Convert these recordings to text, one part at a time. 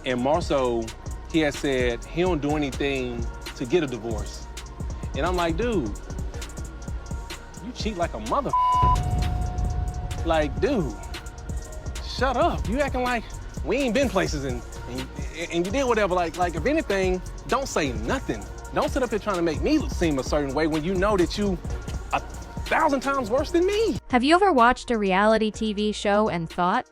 And Marsau, he had said he don't do anything to get a divorce. And I'm like, dude, you cheat like a mother. Like, dude, shut up. You acting like we ain't been places and you did whatever. Like, if anything, don't say nothing. Don't sit up here trying to make me seem a certain way when you know that you 1,000 times worse than me. Have you ever watched a reality TV show and thought,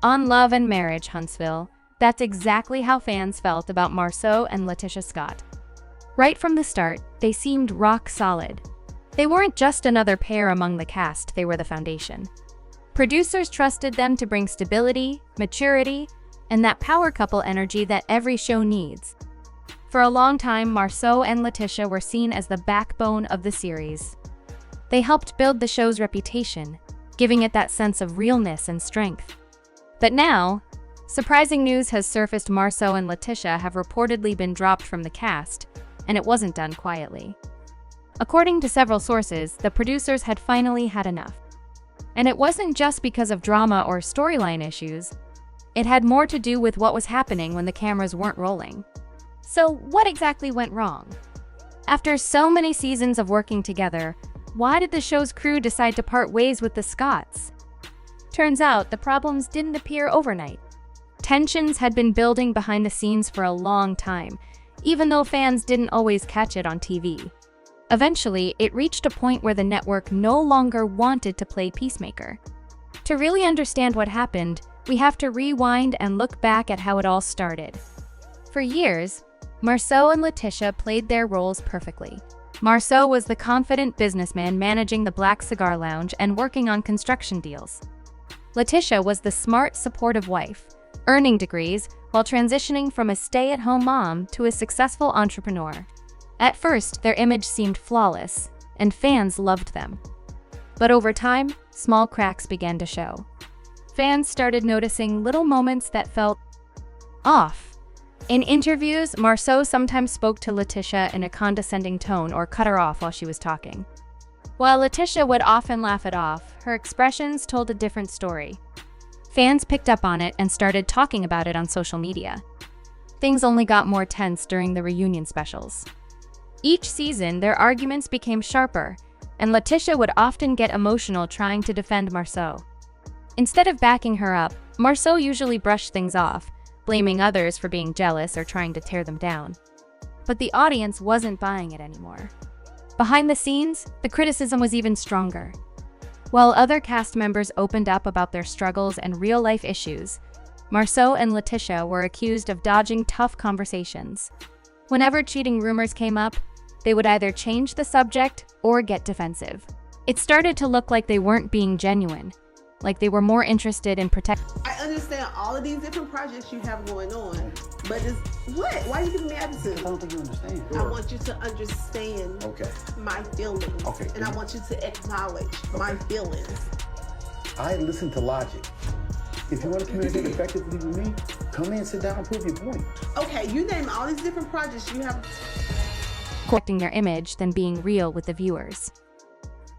on Love and Marriage, Huntsville, that's exactly how fans felt about Marsau and LaTisha Scott. Right from the start, they seemed rock solid. They weren't just another pair among the cast, they were the foundation. Producers trusted them to bring stability, maturity, and that power couple energy that every show needs. For a long time, Marsau and LaTisha were seen as the backbone of the series. They helped build the show's reputation, giving it that sense of realness and strength. But now, surprising news has surfaced. Marsau and LaTisha have reportedly been dropped from the cast, and it wasn't done quietly. According to several sources, the producers had finally had enough. And it wasn't just because of drama or storyline issues. It had more to do with what was happening when the cameras weren't rolling. So what exactly went wrong? After so many seasons of working together, why did the show's crew decide to part ways with the Scotts? Turns out the problems didn't appear overnight. Tensions had been building behind the scenes for a long time, even though fans didn't always catch it on TV. Eventually, it reached a point where the network no longer wanted to play peacemaker. To really understand what happened, we have to rewind and look back at how it all started. For years, Marsau and LaTisha played their roles perfectly. Marsau was the confident businessman managing the Black Cigar Lounge and working on construction deals. LaTisha was the smart, supportive wife, earning degrees while transitioning from a stay-at-home mom to a successful entrepreneur. At first, their image seemed flawless, and fans loved them. But over time, small cracks began to show. Fans started noticing little moments that felt off. In interviews, Marsau sometimes spoke to LaTisha in a condescending tone or cut her off while she was talking. While LaTisha would often laugh it off, her expressions told a different story. Fans picked up on it and started talking about it on social media. Things only got more tense during the reunion specials. Each season, their arguments became sharper, and LaTisha would often get emotional trying to defend Marsau. Instead of backing her up, Marsau usually brushed things off, blaming others for being jealous or trying to tear them down. But the audience wasn't buying it anymore. Behind the scenes, the criticism was even stronger. While other cast members opened up about their struggles and real-life issues, Marsau and LaTisha were accused of dodging tough conversations. Whenever cheating rumors came up, they would either change the subject or get defensive. It started to look like they weren't being genuine, like they were more interested in protecting. I understand all of these different projects you have going on, but it's what? Why are you giving me attitude? I don't think you understand. I want you to understand my feelings, and I want you to acknowledge my feelings. I listen to logic. If you want to communicate effectively with me, come in, sit down, and prove your point. Okay, you name all these different projects you have. Correcting their image than being real with the viewers.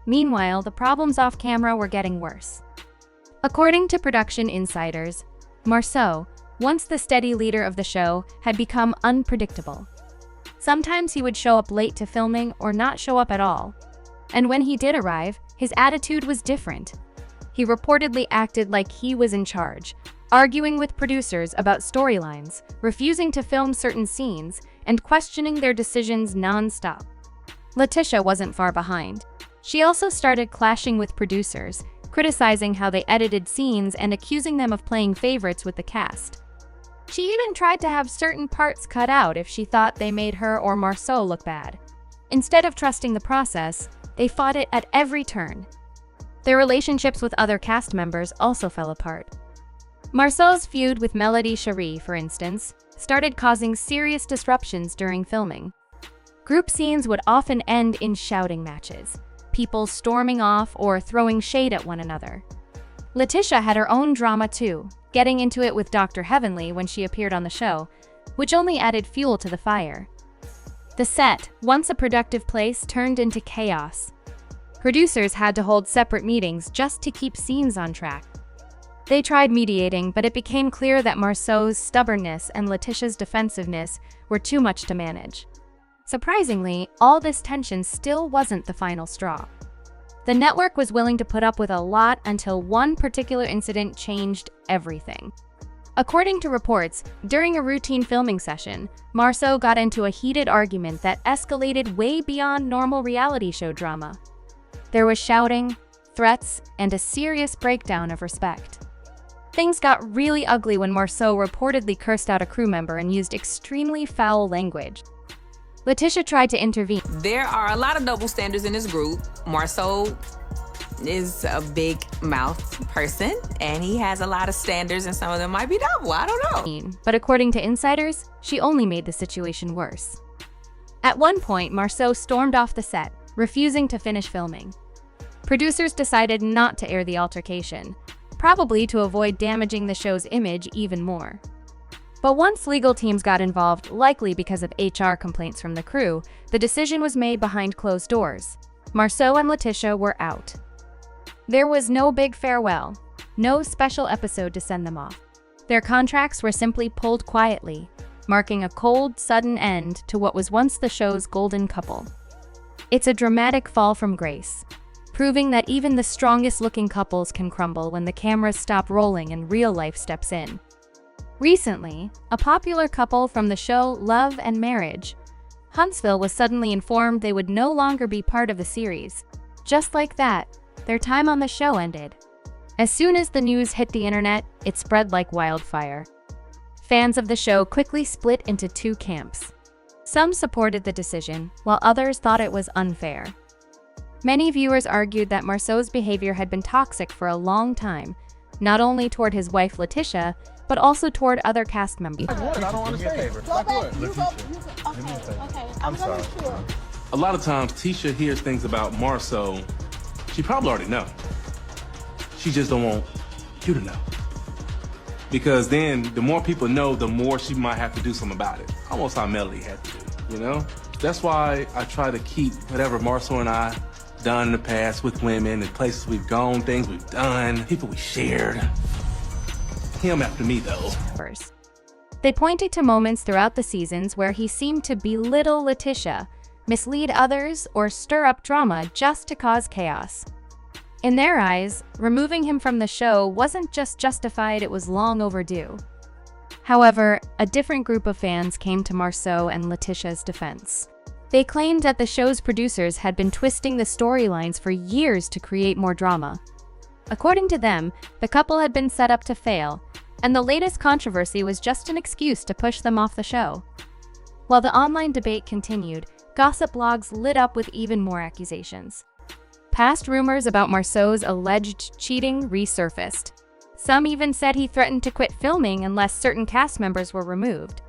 Meanwhile, the problems off camera were getting worse. According to production insiders, Marsau, once the steady leader of the show, had become unpredictable. Sometimes he would show up late to filming or not show up at all. And when he did arrive, his attitude was different. He reportedly acted like he was in charge, arguing with producers about storylines, refusing to film certain scenes, and questioning their decisions non-stop. LaTisha wasn't far behind. She also started clashing with producers, criticizing how they edited scenes and accusing them of playing favorites with the cast. She even tried to have certain parts cut out if she thought they made her or Marsau look bad. Instead of trusting the process, they fought it at every turn. Their relationships with other cast members also fell apart. Marsau's feud with Melody Cherie, for instance, started causing serious disruptions during filming. Group scenes would often end in shouting matches, people storming off or throwing shade at one another. LaTisha had her own drama too, getting into it with Dr. Heavenly when she appeared on the show, which only added fuel to the fire. The set, once a productive place, turned into chaos. Producers had to hold separate meetings just to keep scenes on track. They tried mediating, but it became clear that Marsau's stubbornness and LaTisha's defensiveness were too much to manage. Surprisingly, all this tension still wasn't the final straw. The network was willing to put up with a lot until one particular incident changed everything. According to reports, during a routine filming session, Marsau got into a heated argument that escalated way beyond normal reality show drama. There was shouting, threats, and a serious breakdown of respect. Things got really ugly when Marsau reportedly cursed out a crew member and used extremely foul language. LaTisha tried to intervene. There are a lot of double standards in this group. Marsau is a big mouth person, and he has a lot of standards, and some of them might be double. I don't know. But according to insiders, she only made the situation worse. At one point, Marsau stormed off the set, refusing to finish filming. Producers decided not to air the altercation, probably to avoid damaging the show's image even more. But once legal teams got involved, likely because of HR complaints from the crew, the decision was made behind closed doors. Marsau and LaTisha were out. There was no big farewell, no special episode to send them off. Their contracts were simply pulled quietly, marking a cold, sudden end to what was once the show's golden couple. It's a dramatic fall from grace, proving that even the strongest-looking couples can crumble when the cameras stop rolling and real life steps in. Recently, a popular couple from the show Love and Marriage, Huntsville, was suddenly informed they would no longer be part of the series. Just like that, their time on the show ended. As soon as the news hit the internet, it spread like wildfire. Fans of the show quickly split into two camps. Some supported the decision, while others thought it was unfair. Many viewers argued that Marsau's behavior had been toxic for a long time, not only toward his wife LaTisha, but also toward other cast members. I don't understand. Okay, I'm sorry. A lot of times, Tisha hears things about Marsau she probably already know. She just don't want you to know. Because then, the more people know, the more she might have to do something about it. Almost how Melody had to do, you know? That's why I try to keep whatever Marsau and I done in the past with women and places we've gone, things we've done, people we shared. Him after me, though. They pointed to moments throughout the seasons where he seemed to belittle LaTisha, mislead others, or stir up drama just to cause chaos. In their eyes, removing him from the show wasn't just justified, it was long overdue. However, a different group of fans came to Marsau and LaTisha's defense. They claimed that the show's producers had been twisting the storylines for years to create more drama. According to them, the couple had been set up to fail, and the latest controversy was just an excuse to push them off the show. While the online debate continued, gossip blogs lit up with even more accusations. Past rumors about Marsau's alleged cheating resurfaced. Some even said he threatened to quit filming unless certain cast members were removed.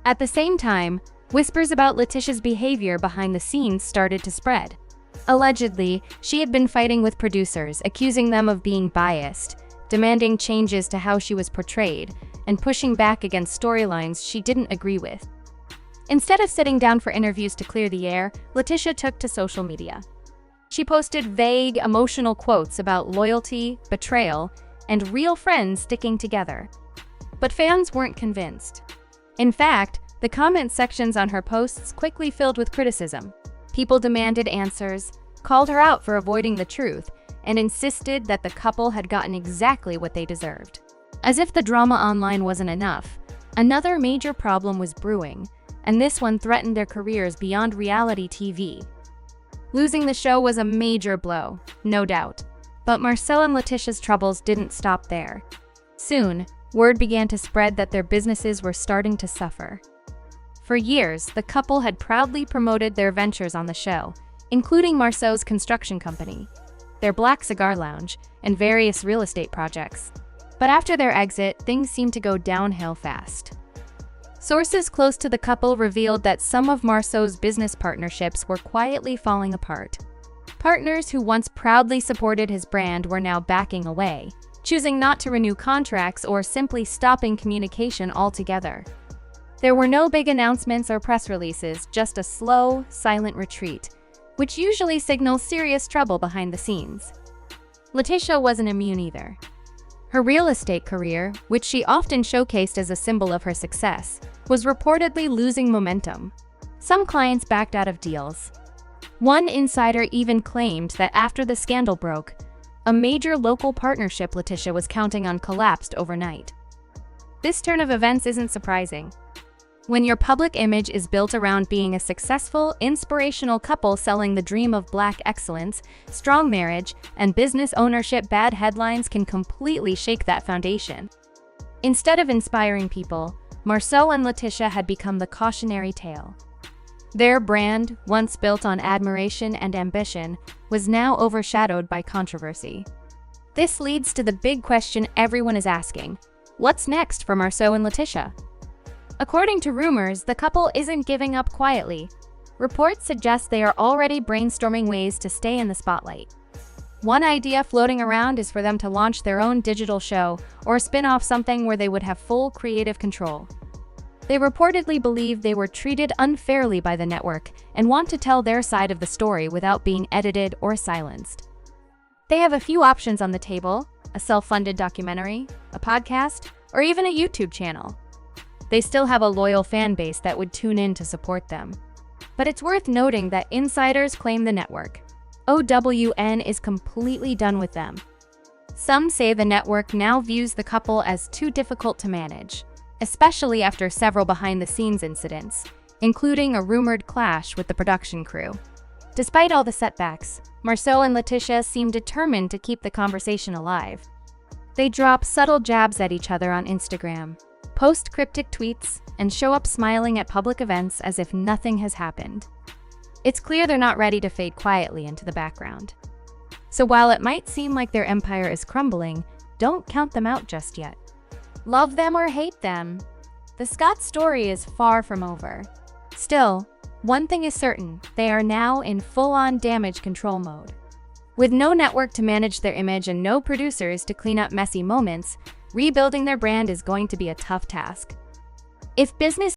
At the same time, whispers about LaTisha's behavior behind the scenes started to spread. Allegedly, she had been fighting with producers, accusing them of being biased, demanding changes to how she was portrayed, and pushing back against storylines she didn't agree with. Instead of sitting down for interviews to clear the air, LaTisha took to social media. She posted vague, emotional quotes about loyalty, betrayal, and real friends sticking together. But fans weren't convinced. In fact, the comment sections on her posts quickly filled with criticism. People demanded answers, called her out for avoiding the truth, and insisted that the couple had gotten exactly what they deserved. As if the drama online wasn't enough, another major problem was brewing, and this one threatened their careers beyond reality TV. Losing the show was a major blow, no doubt. But Marsau and LaTisha's troubles didn't stop there. Soon, word began to spread that their businesses were starting to suffer. For years, the couple had proudly promoted their ventures on the show, including Marsau's construction company, their Black Cigar Lounge, and various real estate projects. But after their exit, things seemed to go downhill fast. Sources close to the couple revealed that some of Marsau's business partnerships were quietly falling apart. Partners who once proudly supported his brand were now backing away, choosing not to renew contracts or simply stopping communication altogether. There were no big announcements or press releases, just a slow, silent retreat, which usually signals serious trouble behind the scenes. LaTisha wasn't immune either. Her real estate career, which she often showcased as a symbol of her success, was reportedly losing momentum. Some clients backed out of deals. One insider even claimed that after the scandal broke, a major local partnership LaTisha was counting on collapsed overnight. This turn of events isn't surprising. When your public image is built around being a successful, inspirational couple selling the dream of Black excellence, strong marriage, and business ownership, bad headlines can completely shake that foundation. Instead of inspiring people, Marsau and LaTisha had become the cautionary tale. Their brand, once built on admiration and ambition, was now overshadowed by controversy. This leads to the big question everyone is asking: what's next for Marsau and LaTisha? According to rumors, the couple isn't giving up quietly. Reports suggest they are already brainstorming ways to stay in the spotlight. One idea floating around is for them to launch their own digital show or spin off something where they would have full creative control. They reportedly believe they were treated unfairly by the network and want to tell their side of the story without being edited or silenced. They have a few options on the table: a self-funded documentary, a podcast, or even a YouTube channel. They still have a loyal fan base that would tune in to support them. But it's worth noting that insiders claim the network, OWN, is completely done with them. Some say the network now views the couple as too difficult to manage, especially after several behind-the-scenes incidents, including a rumored clash with the production crew. Despite all the setbacks, Marsau and LaTisha seem determined to keep the conversation alive. They drop subtle jabs at each other on Instagram, post cryptic tweets, and show up smiling at public events as if nothing has happened. It's clear they're not ready to fade quietly into the background. So while it might seem like their empire is crumbling, don't count them out just yet. Love them or hate them, the Scott story is far from over. Still, one thing is certain: they are now in full-on damage control mode. With no network to manage their image and no producers to clean up messy moments, rebuilding their brand is going to be a tough task. If business